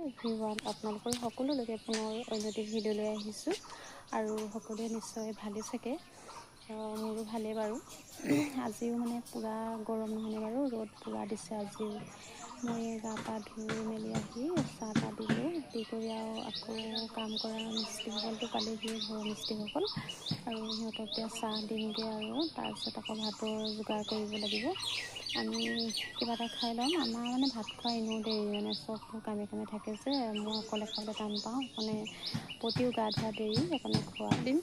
Everyone, আপোনালোকৰ সকলোলৈকে পুনৰ অন্য এটি ভিডিঅ' লৈ আহিছোঁ আৰু সকলোৱে নিশ্চয় ভালেই চাগে। মোৰো ভালেই বাৰু। আজিও মানে পূৰা গৰম নহয়নে বাৰু, ৰ'দ পূৰা দিছে আজিও। মই গা পা ধুই মেলি আহি চাহ তাহ দিলোঁ, দি কৰি আৰু আকৌ কাম কৰা মিস্ত্ৰীসকলটো পালেহিয়ে, ঘৰৰ মিস্ত্ৰীসকল, আৰু সিহঁতক এতিয়া চাহ দিমগৈ আৰু তাৰপিছত আকৌ ভাতৰ যোগাৰ কৰিব লাগিব। আমি কিবা এটা খাই ল'ম। আমাৰ মানে ভাত খোৱা এনেও দেৰি, মানে চব কামে কামে থাকে যে, মই অকলে খাবলৈ টান পাওঁ। সেইকাৰণে প্ৰতিও গা ধোৱা দেৰি, সেইকাৰণে খোৱা দিম।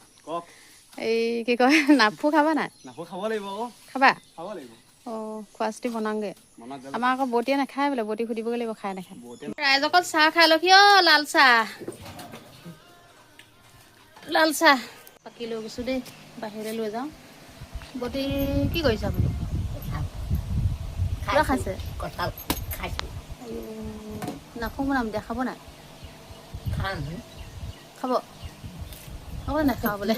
এই কি কয়, নাফু খাবা নাই? নাফু খাব লাগিব আকৌ। খাবা? খাব লাগিব। অঁ, খোৱাচটি বনাওঁগৈ। আমাৰ আকৌ বতীয়ে নাখায় বোলে, বতীক সুধিবগৈ লাগিব খাই নাখায়। ৰাইজ অকল চাহ খাই লখি, অ' লাল চাহ, লাল চাহ বাকী লৈ গৈছোঁ দেই, বাহিৰলৈ লৈ যাওঁ। বতী কি কৰিছে আপুনি? কিবা খাইছে? কঁঠাল খাইছোঁ। নাখো বনাম দিয়া, খাব নাই? খাম। খাব? খাব নাখাওঁ বোলে।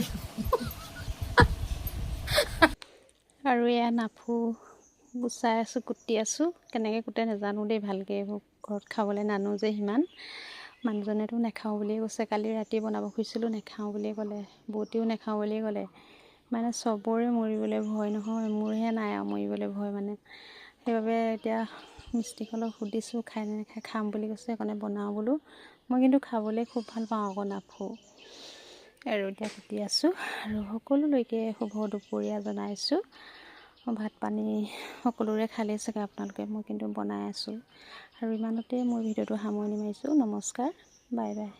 আৰু এয়া নাফু গুচাই আছোঁ, কুটি আছোঁ। কেনেকৈ কুটে নাজানো দেই ভালকৈ, এইবোৰ ঘৰত খাবলৈ নানো যে সিমান। মানুহজনেতো নাখাওঁ বুলিয়ে কৈছে, কালি ৰাতি বনাব খুজিছিলোঁ, নাখাওঁ বুলিয়ে ক'লে, বৌতিও নাখাওঁ বুলিয়ে ক'লে। মানে চবৰে মৰিবলৈ ভয় নহয়, মোৰহে নাই আৰু মৰিবলৈ ভয় মানে। সেইবাবে এতিয়া মিস্ত্ৰীসকলক সুধিছোঁ খাই নে নাখায়, খাম বুলি কৈছে, সেইকাৰণে বনাওঁ বোলো। মই কিন্তু খাবলৈ খুব ভাল পাওঁ আকৌ নাফু। আৰু এতিয়া কুটি আছোঁ আৰু সকলোলৈকে শুভ দুপৰীয়া জনাইছোঁ। ভাত পানী সকলোৰে খালেই চাগে আপোনালোকে, মই কিন্তু বনাই আছোঁ। আৰু ইমানতে মোৰ ভিডিঅ'টো সামৰণি মাৰিছোঁ। নমস্কাৰ, বাই বাই।